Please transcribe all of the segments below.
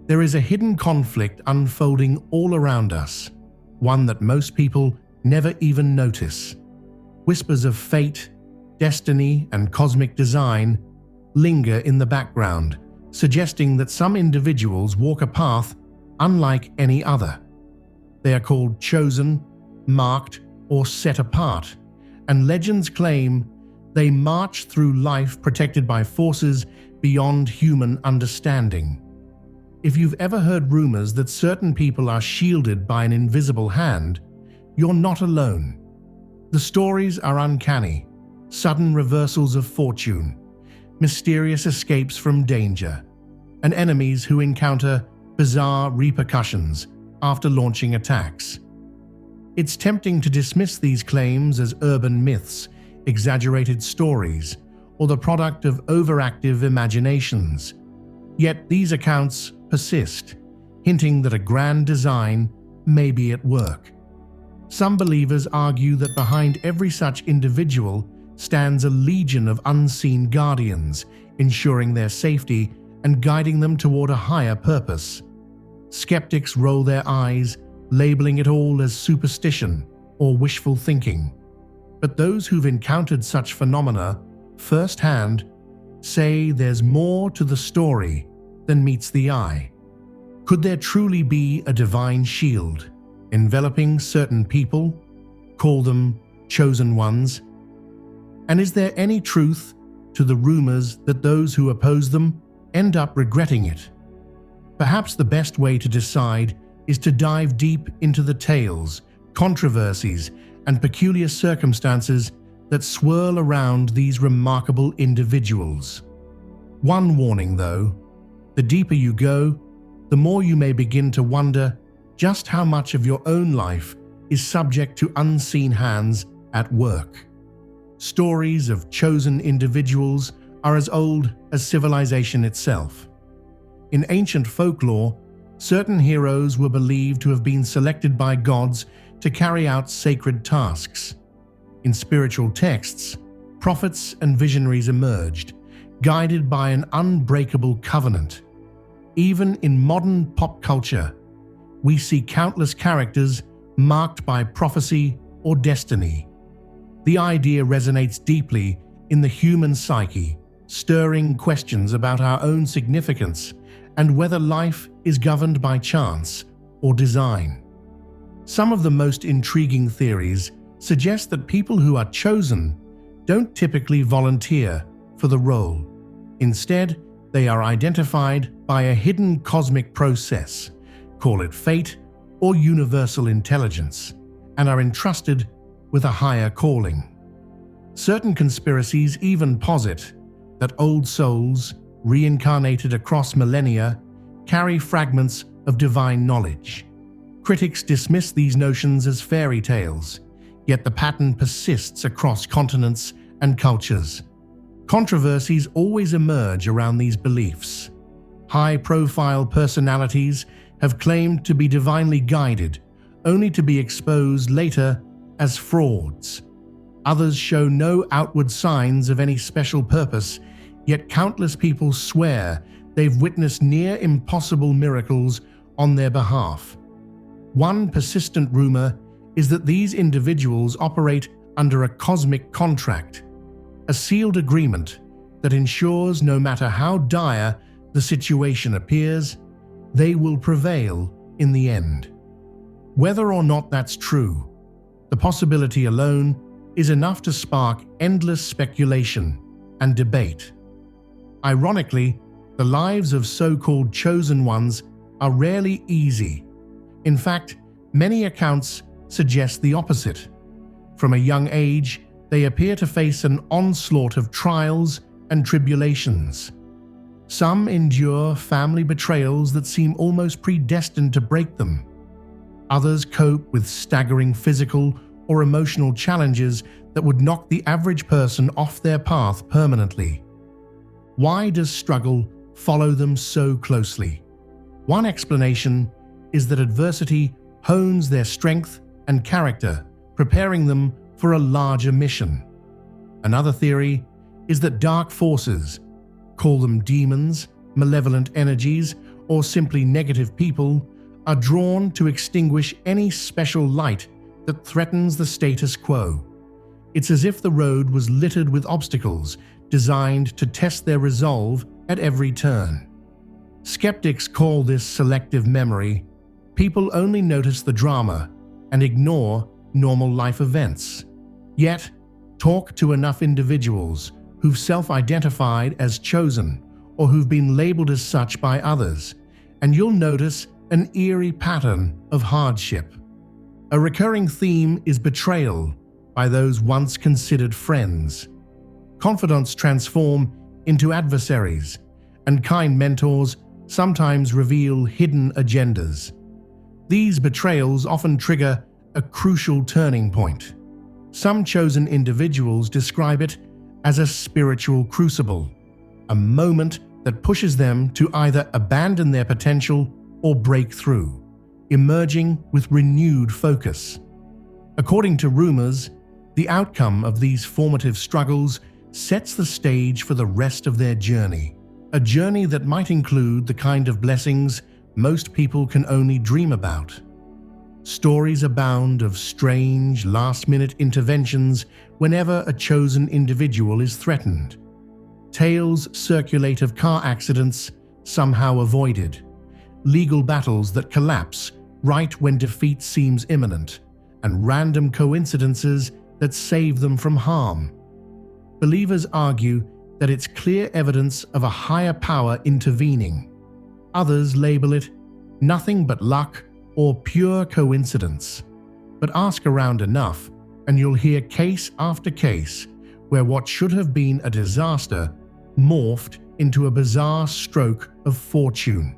There is a hidden conflict unfolding all around us, one that most people never even notice. Whispers of fate, destiny, and cosmic design linger in the background, suggesting that some individuals walk a path unlike any other. They are called chosen, marked, or set apart, and legends claim they march through life protected by forces beyond human understanding. If you've ever heard rumors that certain people are shielded by an invisible hand, you're not alone. The stories are uncanny, sudden reversals of fortune, mysterious escapes from danger, and enemies who encounter bizarre repercussions after launching attacks. It's tempting to dismiss these claims as urban myths, exaggerated stories, or the product of overactive imaginations. Yet these accounts persist, hinting that a grand design may be at work. Some believers argue that behind every such individual stands a legion of unseen guardians, ensuring their safety and guiding them toward a higher purpose. Skeptics roll their eyes, labeling it all as superstition or wishful thinking. But those who've encountered such phenomena firsthand say there's more to the story than meets the eye. Could there truly be a divine shield enveloping certain people, call them chosen ones? And is there any truth to the rumors that those who oppose them end up regretting it? Perhaps the best way to decide is to dive deep into the tales, controversies, and peculiar circumstances that swirl around these remarkable individuals. One warning though, the deeper you go, the more you may begin to wonder just how much of your own life is subject to unseen hands at work. Stories of chosen individuals are as old as civilization itself. In ancient folklore, certain heroes were believed to have been selected by gods to carry out sacred tasks. In spiritual texts, prophets and visionaries emerged, guided by an unbreakable covenant. Even in modern pop culture, we see countless characters marked by prophecy or destiny. The idea resonates deeply in the human psyche, stirring questions about our own significance and whether life is governed by chance or design. Some of the most intriguing theories suggest that people who are chosen don't typically volunteer for the role. Instead, they are identified by a hidden cosmic process, call it fate or universal intelligence, and are entrusted with a higher calling. Certain conspiracies even posit that old souls, reincarnated across millennia, carry fragments of divine knowledge. Critics dismiss these notions as fairy tales, yet the pattern persists across continents and cultures. Controversies always emerge around these beliefs. High-profile personalities have claimed to be divinely guided, only to be exposed later as frauds. Others show no outward signs of any special purpose, yet countless people swear they've witnessed near impossible miracles on their behalf. One persistent rumor is that these individuals operate under a cosmic contract, a sealed agreement that ensures no matter how dire the situation appears, they will prevail in the end. Whether or not that's true, the possibility alone is enough to spark endless speculation and debate. Ironically, the lives of so-called chosen ones are rarely easy. In fact, many accounts suggest the opposite. From a young age, they appear to face an onslaught of trials and tribulations. Some endure family betrayals that seem almost predestined to break them. Others cope with staggering physical or emotional challenges that would knock the average person off their path permanently. Why does struggle follow them so closely? One explanation is that adversity hones their strength and character, preparing them for a larger mission. Another theory is that dark forces, call them demons, malevolent energies, or simply negative people, are drawn to extinguish any special light that threatens the status quo. It's as if the road was littered with obstacles designed to test their resolve at every turn. Skeptics call this selective memory. People only notice the drama and ignore normal life events. Yet, talk to enough individuals who've self-identified as chosen or who've been labeled as such by others, and you'll notice an eerie pattern of hardship. A recurring theme is betrayal by those once considered friends. Confidants transform into adversaries, and kind mentors sometimes reveal hidden agendas. These betrayals often trigger a crucial turning point. Some chosen individuals describe it as a spiritual crucible, a moment that pushes them to either abandon their potential or break through, emerging with renewed focus. According to rumors, the outcome of these formative struggles sets the stage for the rest of their journey, a journey that might include the kind of blessings most people can only dream about. Stories abound of strange, last-minute interventions whenever a chosen individual is threatened. Tales circulate of car accidents somehow avoided, legal battles that collapse right when defeat seems imminent, and random coincidences that save them from harm. Believers argue that it's clear evidence of a higher power intervening. Others label it nothing but luck or pure coincidence. But ask around enough, and you'll hear case after case where what should have been a disaster morphed into a bizarre stroke of fortune.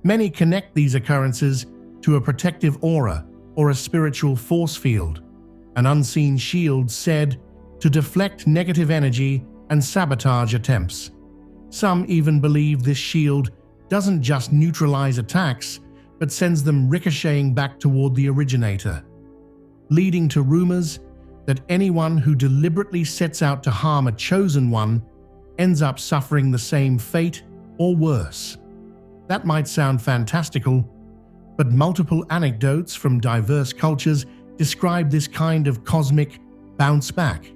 Many connect these occurrences to a protective aura or a spiritual force field, an unseen shield said to deflect negative energy and sabotage attempts. Some even believe this shield doesn't just neutralize attacks, but sends them ricocheting back toward the originator, leading to rumors that anyone who deliberately sets out to harm a chosen one ends up suffering the same fate or worse. That might sound fantastical, but multiple anecdotes from diverse cultures describe this kind of cosmic bounce back.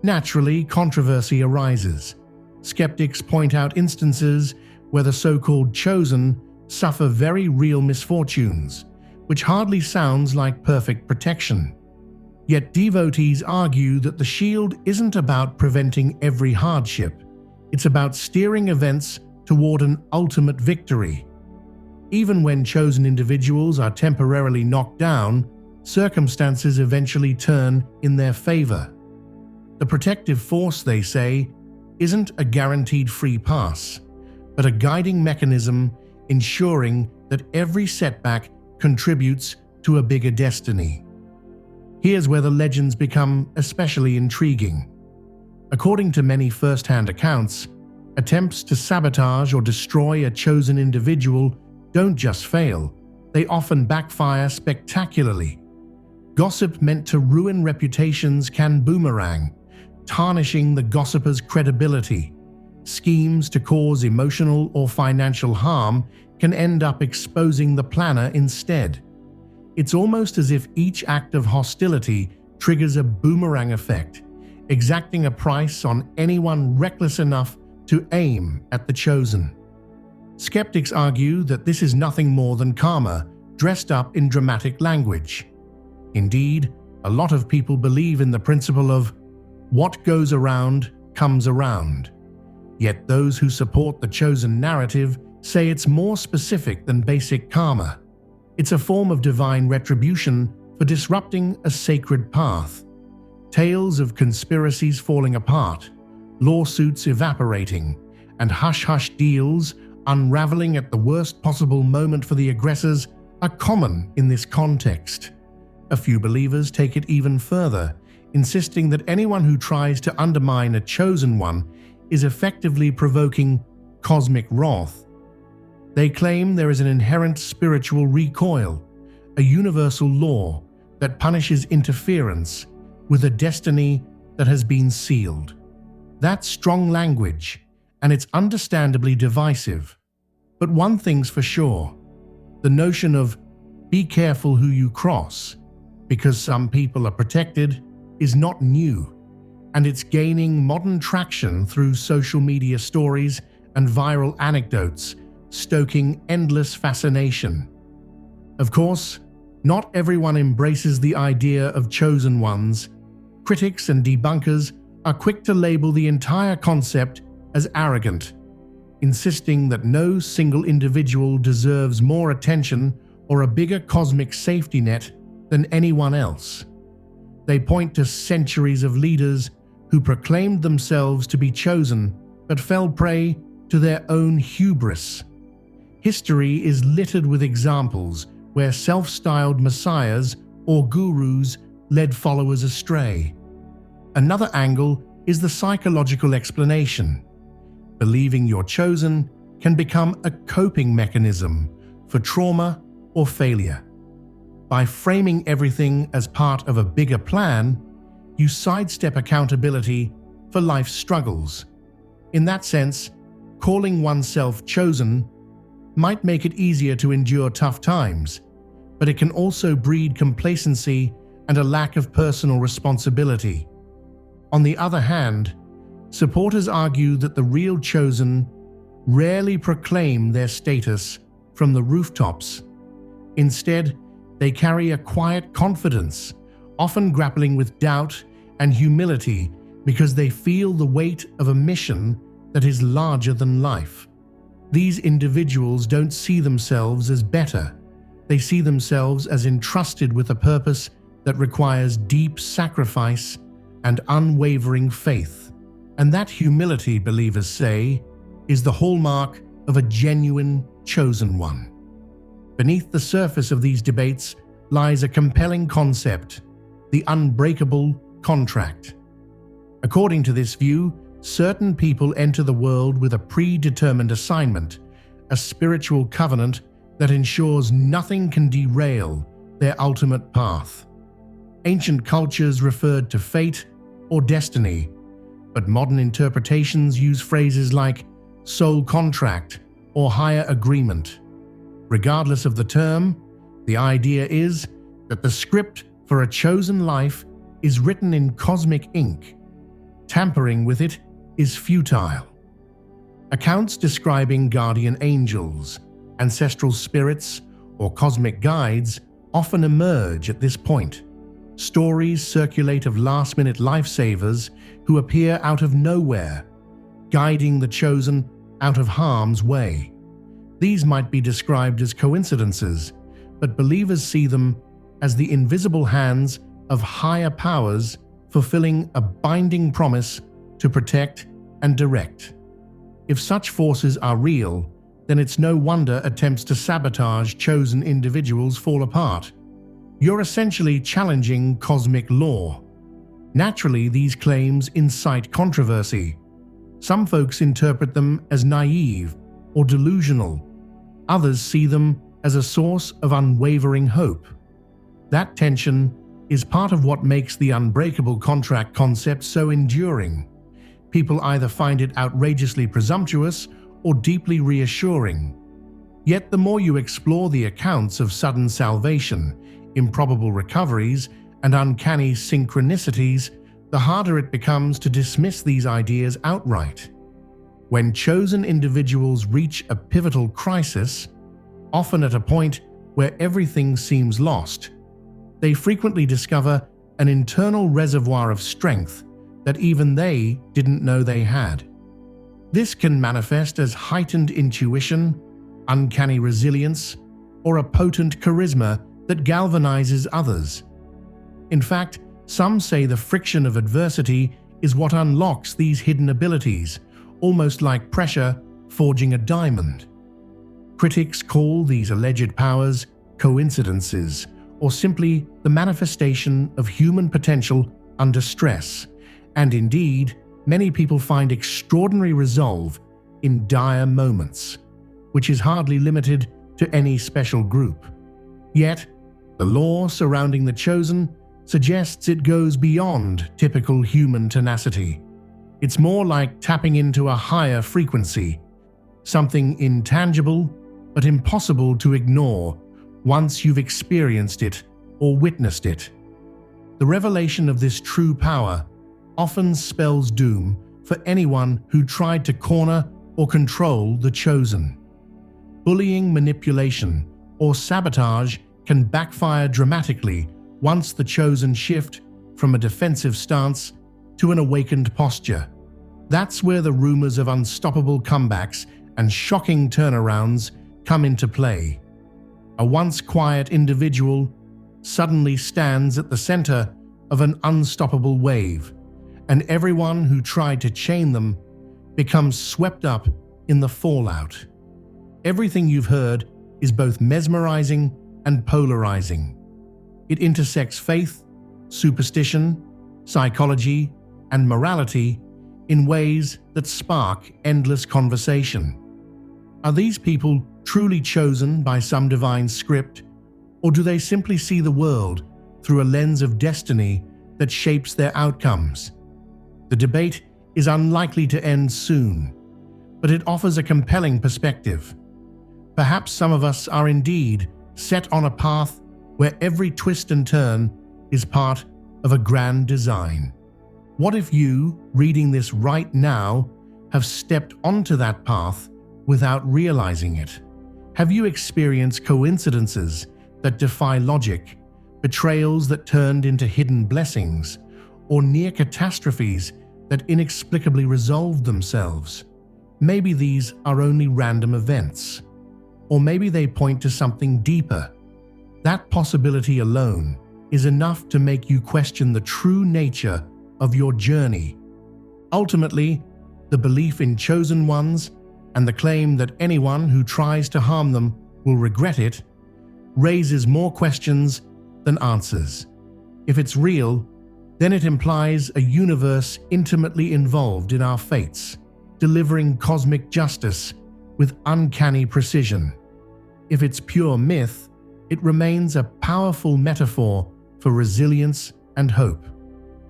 Naturally, controversy arises. Skeptics point out instances where the so-called chosen suffer very real misfortunes, which hardly sounds like perfect protection. Yet devotees argue that the shield isn't about preventing every hardship, it's about steering events toward an ultimate victory. Even when chosen individuals are temporarily knocked down, circumstances eventually turn in their favor. The protective force, they say, isn't a guaranteed free pass, but a guiding mechanism ensuring that every setback contributes to a bigger destiny. Here's where the legends become especially intriguing. According to many first-hand accounts, attempts to sabotage or destroy a chosen individual don't just fail, they often backfire spectacularly. Gossip meant to ruin reputations can boomerang, tarnishing the gossiper's credibility. Schemes to cause emotional or financial harm can end up exposing the planner instead. It's almost as if each act of hostility triggers a boomerang effect, exacting a price on anyone reckless enough to aim at the chosen. Skeptics argue that this is nothing more than karma dressed up in dramatic language. Indeed, a lot of people believe in the principle of what goes around comes around. Yet those who support the chosen narrative say it's more specific than basic karma. It's a form of divine retribution for disrupting a sacred path. Tales of conspiracies falling apart, lawsuits evaporating, and hush-hush deals unraveling at the worst possible moment for the aggressors are common in this context. A few believers take it even further, insisting that anyone who tries to undermine a chosen one is effectively provoking cosmic wrath. They claim there is an inherent spiritual recoil, a universal law that punishes interference with a destiny that has been sealed. That's strong language, and it's understandably divisive. But one thing's for sure, the notion of be careful who you cross, because some people are protected, is not new, and it's gaining modern traction through social media stories and viral anecdotes, stoking endless fascination. Of course, not everyone embraces the idea of chosen ones. Critics and debunkers are quick to label the entire concept as arrogant, insisting that no single individual deserves more attention or a bigger cosmic safety net than anyone else. They point to centuries of leaders who proclaimed themselves to be chosen but fell prey to their own hubris. History is littered with examples where self-styled messiahs or gurus led followers astray. Another angle is the psychological explanation. Believing you're chosen can become a coping mechanism for trauma or failure. By framing everything as part of a bigger plan, you sidestep accountability for life's struggles. In that sense, calling oneself chosen might make it easier to endure tough times, but it can also breed complacency and a lack of personal responsibility. On the other hand, supporters argue that the real chosen rarely proclaim their status from the rooftops. Instead, they carry a quiet confidence, often grappling with doubt and humility because they feel the weight of a mission that is larger than life. These individuals don't see themselves as better. They see themselves as entrusted with a purpose that requires deep sacrifice and unwavering faith. And that humility, believers say, is the hallmark of a genuine chosen one. Beneath the surface of these debates lies a compelling concept, the unbreakable contract. According to this view, certain people enter the world with a predetermined assignment, a spiritual covenant that ensures nothing can derail their ultimate path. Ancient cultures referred to fate or destiny, but modern interpretations use phrases like soul contract or higher agreement. Regardless of the term, the idea is that the script for a chosen life is written in cosmic ink. Tampering with it is futile. Accounts describing guardian angels, ancestral spirits, or cosmic guides often emerge at this point. Stories circulate of last-minute lifesavers who appear out of nowhere, guiding the chosen out of harm's way. These might be described as coincidences, but believers see them as the invisible hands of higher powers fulfilling a binding promise to protect and direct. If such forces are real, then it's no wonder attempts to sabotage chosen individuals fall apart. You're essentially challenging cosmic law. Naturally, these claims incite controversy. Some folks interpret them as naive or delusional. Others see them as a source of unwavering hope. That tension is part of what makes the unbreakable contract concept so enduring. People either find it outrageously presumptuous or deeply reassuring. Yet the more you explore the accounts of sudden salvation, improbable recoveries, and uncanny synchronicities, the harder it becomes to dismiss these ideas outright. When chosen individuals reach a pivotal crisis, often at a point where everything seems lost, they frequently discover an internal reservoir of strength that even they didn't know they had. This can manifest as heightened intuition, uncanny resilience, or a potent charisma that galvanizes others. In fact, some say the friction of adversity is what unlocks these hidden abilities, almost like pressure forging a diamond. Critics call these alleged powers coincidences, or simply the manifestation of human potential under stress, and indeed, many people find extraordinary resolve in dire moments, which is hardly limited to any special group. Yet, the lore surrounding the chosen suggests it goes beyond typical human tenacity. It's more like tapping into a higher frequency, something intangible but impossible to ignore once you've experienced it or witnessed it. The revelation of this true power often spells doom for anyone who tried to corner or control the chosen. Bullying, manipulation, or sabotage can backfire dramatically once the chosen shift from a defensive stance to an awakened posture. That's where the rumors of unstoppable comebacks and shocking turnarounds come into play. A once quiet individual suddenly stands at the center of an unstoppable wave, and everyone who tried to chain them becomes swept up in the fallout. Everything you've heard is both mesmerizing and polarizing. It intersects faith, superstition, psychology, and morality in ways that spark endless conversation. Are these people truly chosen by some divine script, or do they simply see the world through a lens of destiny that shapes their outcomes? The debate is unlikely to end soon, but it offers a compelling perspective. Perhaps some of us are indeed set on a path where every twist and turn is part of a grand design. What if you, reading this right now, have stepped onto that path without realizing it? Have you experienced coincidences that defy logic, betrayals that turned into hidden blessings, or near catastrophes that inexplicably resolved themselves? Maybe these are only random events, or maybe they point to something deeper. That possibility alone is enough to make you question the true nature of your journey. Ultimately, the belief in chosen ones and the claim that anyone who tries to harm them will regret it raises more questions than answers. If it's real, then it implies a universe intimately involved in our fates, delivering cosmic justice with uncanny precision. If it's pure myth, it remains a powerful metaphor for resilience and hope.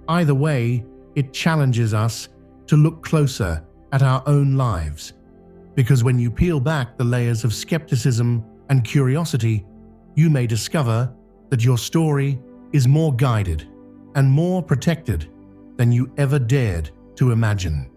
Either way, it challenges us to look closer at our own lives, because when you peel back the layers of skepticism and curiosity, you may discover that your story is more guided and more protected than you ever dared to imagine.